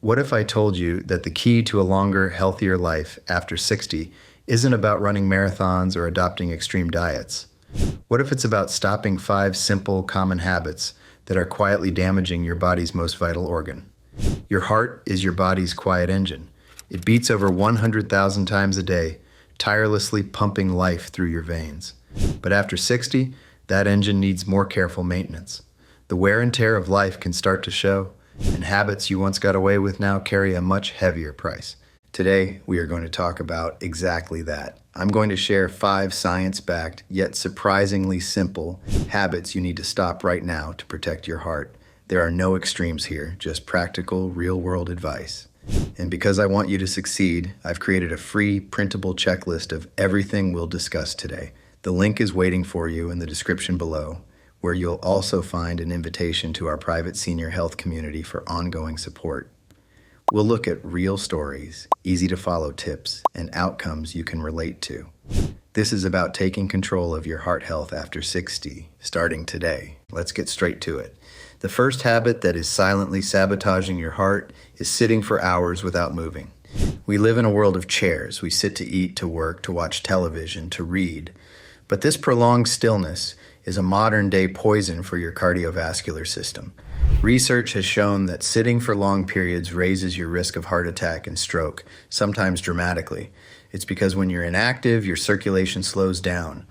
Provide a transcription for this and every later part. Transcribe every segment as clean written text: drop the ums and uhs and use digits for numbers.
What if I told you that the key to a longer, healthier life after 60 isn't about running marathons or adopting extreme diets? What if it's about stopping 5 simple, common habits that are quietly damaging your body's most vital organ? Your heart is your body's quiet engine. It beats over 100,000 times a day, tirelessly pumping life through your veins. But after 60, that engine needs more careful maintenance. The wear and tear of life can start to show, and habits you once got away with now carry a much heavier price. Today, we are going to talk about exactly that. I'm going to share 5 science-backed, yet surprisingly simple, habits you need to stop right now to protect your heart. There are no extremes here, just practical, real-world advice. And because I want you to succeed, I've created a free, printable checklist of everything we'll discuss today. The link is waiting for you in the description below, where you'll also find an invitation to our private senior health community for ongoing support. We'll look at real stories, easy-to-follow tips, and outcomes you can relate to. This is about taking control of your heart health after 60, starting today. Let's get straight to it. The first habit that is silently sabotaging your heart is sitting for hours without moving. We live in a world of chairs. We sit to eat, to work, to watch television, to read. But this prolonged stillness is a modern-day poison for your cardiovascular system. Research has shown that sitting for long periods raises your risk of heart attack and stroke, sometimes dramatically. It's because when you're inactive, your circulation slows down.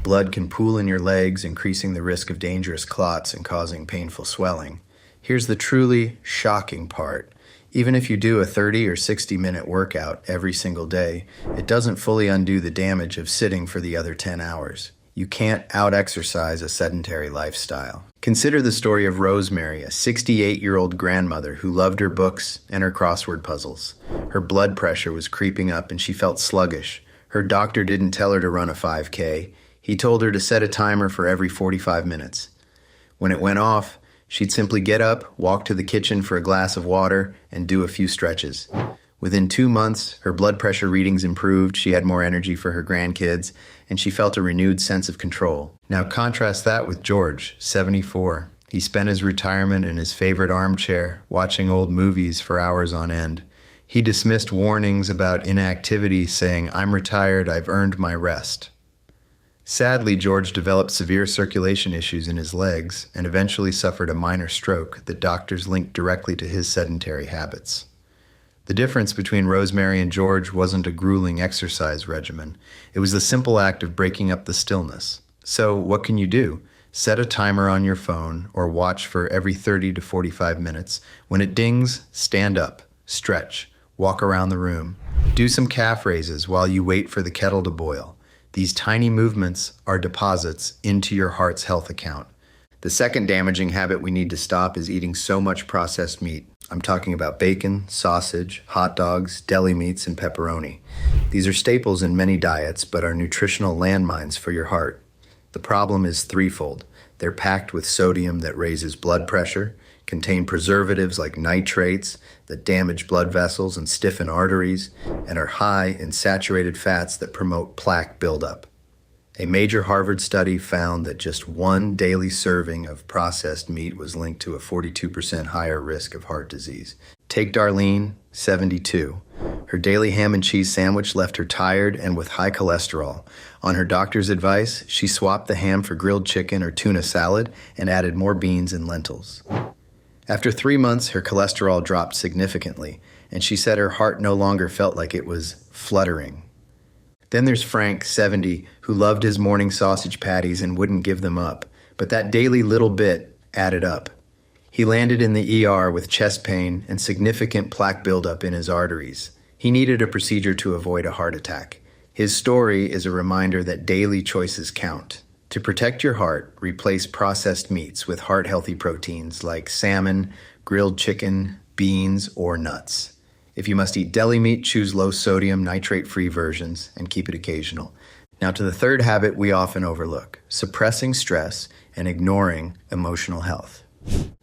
Blood can pool in your legs, increasing the risk of dangerous clots and causing painful swelling. Here's the truly shocking part. Even if you do a 30 or 60-minute workout every single day, it doesn't fully undo the damage of sitting for the other 10 hours. You can't out-exercise a sedentary lifestyle. Consider the story of Rosemary, a 68-year-old grandmother who loved her books and her crossword puzzles. Her blood pressure was creeping up and she felt sluggish. Her doctor didn't tell her to run a 5K. He told her to set a timer for every 45 minutes. When it went off, she'd simply get up, walk to the kitchen for a glass of water, and do a few stretches. Within 2 months, her blood pressure readings improved, she had more energy for her grandkids, and she felt a renewed sense of control. Now contrast that with George, 74. He spent his retirement in his favorite armchair, watching old movies for hours on end. He dismissed warnings about inactivity, saying, "I'm retired, I've earned my rest." Sadly, George developed severe circulation issues in his legs and eventually suffered a minor stroke that doctors linked directly to his sedentary habits. The difference between Rosemary and George wasn't a grueling exercise regimen. It was the simple act of breaking up the stillness. So what can you do? Set a timer on your phone or watch for every 30 to 45 minutes. When it dings, stand up, stretch, walk around the room. Do some calf raises while you wait for the kettle to boil. These tiny movements are deposits into your heart's health account. The second damaging habit we need to stop is eating so much processed meat. I'm talking about bacon, sausage, hot dogs, deli meats, and pepperoni. These are staples in many diets, but are nutritional landmines for your heart. The problem is threefold. They're packed with sodium that raises blood pressure, contain preservatives like nitrates that damage blood vessels and stiffen arteries, and are high in saturated fats that promote plaque buildup. A major Harvard study found that just one daily serving of processed meat was linked to a 42% higher risk of heart disease. Take Darlene, 72. Her daily ham and cheese sandwich left her tired and with high cholesterol. On her doctor's advice, she swapped the ham for grilled chicken or tuna salad and added more beans and lentils. After 3 months, her cholesterol dropped significantly, and she said her heart no longer felt like it was fluttering. Then there's Frank, 70, who loved his morning sausage patties and wouldn't give them up. But that daily little bit added up. He landed in the ER with chest pain and significant plaque buildup in his arteries. He needed a procedure to avoid a heart attack. His story is a reminder that daily choices count. To protect your heart, replace processed meats with heart-healthy proteins like salmon, grilled chicken, beans, or nuts. If you must eat deli meat, choose low-sodium, nitrate-free versions and keep it occasional. Now to the third habit we often overlook, suppressing stress and ignoring emotional health.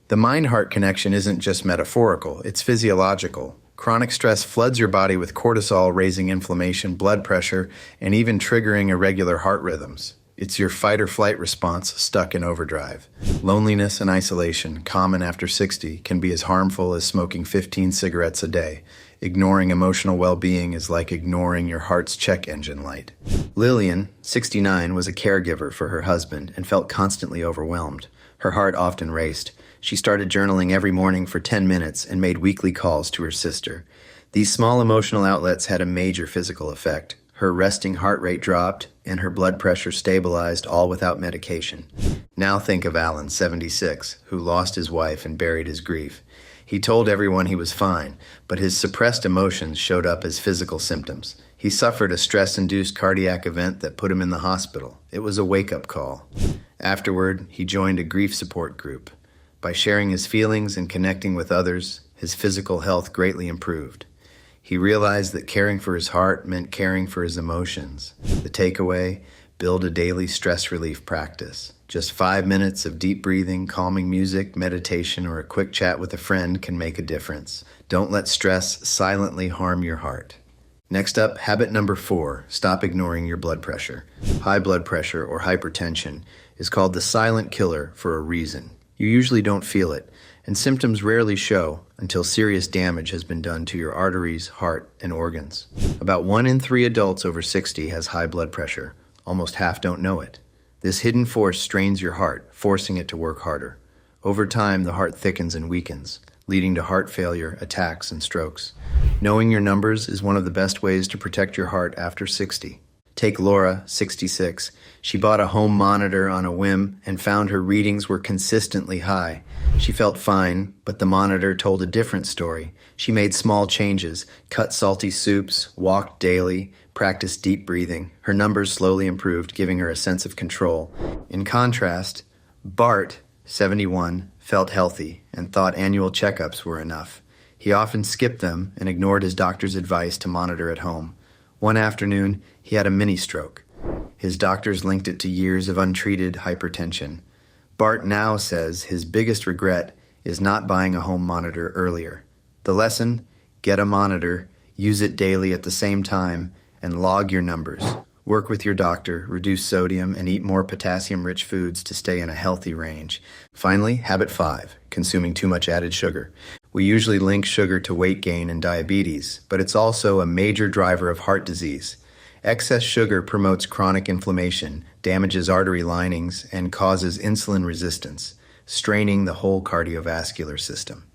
The mind-heart connection isn't just metaphorical, it's physiological. Chronic stress floods your body with cortisol, raising inflammation, blood pressure, and even triggering irregular heart rhythms. It's your fight or flight response stuck in overdrive. Loneliness and isolation, common after 60, can be as harmful as smoking 15 cigarettes a day. Ignoring emotional well-being is like ignoring your heart's check engine light. Lillian, 69, was a caregiver for her husband and felt constantly overwhelmed. Her heart often raced. She started journaling every morning for 10 minutes and made weekly calls to her sister. These small emotional outlets had a major physical effect. Her resting heart rate dropped, and her blood pressure stabilized, all without medication. Now think of Alan, 76, who lost his wife and buried his grief. He told everyone he was fine, but his suppressed emotions showed up as physical symptoms. He suffered a stress-induced cardiac event that put him in the hospital. It was a wake-up call. Afterward, he joined a grief support group. By sharing his feelings and connecting with others, his physical health greatly improved. He realized that caring for his heart meant caring for his emotions. The takeaway: build a daily stress relief practice. Just 5 minutes of deep breathing, calming music, meditation, or a quick chat with a friend can make a difference. Don't let stress silently harm your heart. Next up, habit number 4, stop ignoring your blood pressure. High blood pressure, or hypertension, is called the silent killer for a reason. You usually don't feel it, and symptoms rarely show until serious damage has been done to your arteries, heart, and organs. About 1 in 3 adults over 60 has high blood pressure. Almost half don't know it. This hidden force strains your heart, forcing it to work harder. Over time, the heart thickens and weakens, leading to heart failure, attacks, and strokes. Knowing your numbers is one of the best ways to protect your heart after 60. Take Laura, 66. She bought a home monitor on a whim and found her readings were consistently high. She felt fine, but the monitor told a different story. She made small changes, cut salty soups, walked daily, practiced deep breathing. Her numbers slowly improved, giving her a sense of control. In contrast, Bart, 71, felt healthy and thought annual checkups were enough. He often skipped them and ignored his doctor's advice to monitor at home. One afternoon, he had a mini-stroke. His doctors linked it to years of untreated hypertension. Bart now says his biggest regret is not buying a home monitor earlier. The lesson: get a monitor, use it daily at the same time, and log your numbers. Work with your doctor, reduce sodium, and eat more potassium-rich foods to stay in a healthy range. Finally, habit 5, consuming too much added sugar. We usually link sugar to weight gain and diabetes, but it's also a major driver of heart disease. Excess sugar promotes chronic inflammation, damages artery linings, and causes insulin resistance, straining the whole cardiovascular system.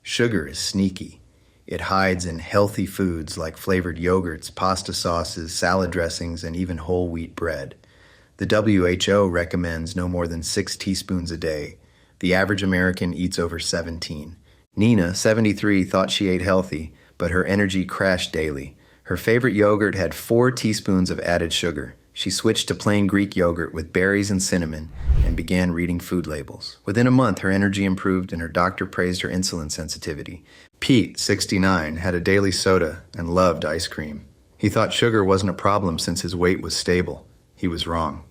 Sugar is sneaky. It hides in healthy foods like flavored yogurts, pasta sauces, salad dressings, and even whole wheat bread. The WHO recommends no more than 6 teaspoons a day. The average American eats over 17. Nina, 73, thought she ate healthy, but her energy crashed daily. Her favorite yogurt had 4 teaspoons of added sugar. She switched to plain Greek yogurt with berries and cinnamon and began reading food labels. Within a month, her energy improved and her doctor praised her insulin sensitivity. Pete, 69, had a daily soda and loved ice cream. He thought sugar wasn't a problem since his weight was stable. He was wrong.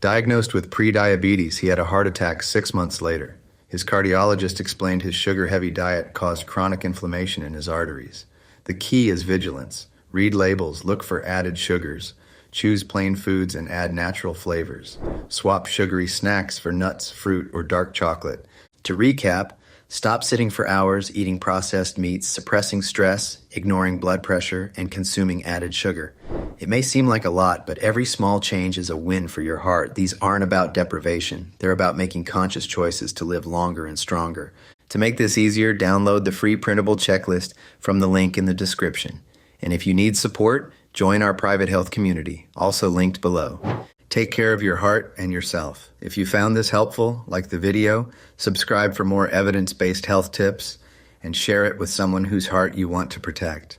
Diagnosed with prediabetes, he had a heart attack 6 months later. His cardiologist explained his sugar-heavy diet caused chronic inflammation in his arteries. The key is vigilance. Read labels, look for added sugars. Choose plain foods and add natural flavors. Swap sugary snacks for nuts, fruit, or dark chocolate. To recap, stop sitting for hours eating processed meats, suppressing stress, ignoring blood pressure, and consuming added sugar. It may seem like a lot, but every small change is a win for your heart. These aren't about deprivation. They're about making conscious choices to live longer and stronger. To make this easier, download the free printable checklist from the link in the description. And if you need support, join our private health community, also linked below. Take care of your heart and yourself. If you found this helpful, like the video, subscribe for more evidence-based health tips, and share it with someone whose heart you want to protect.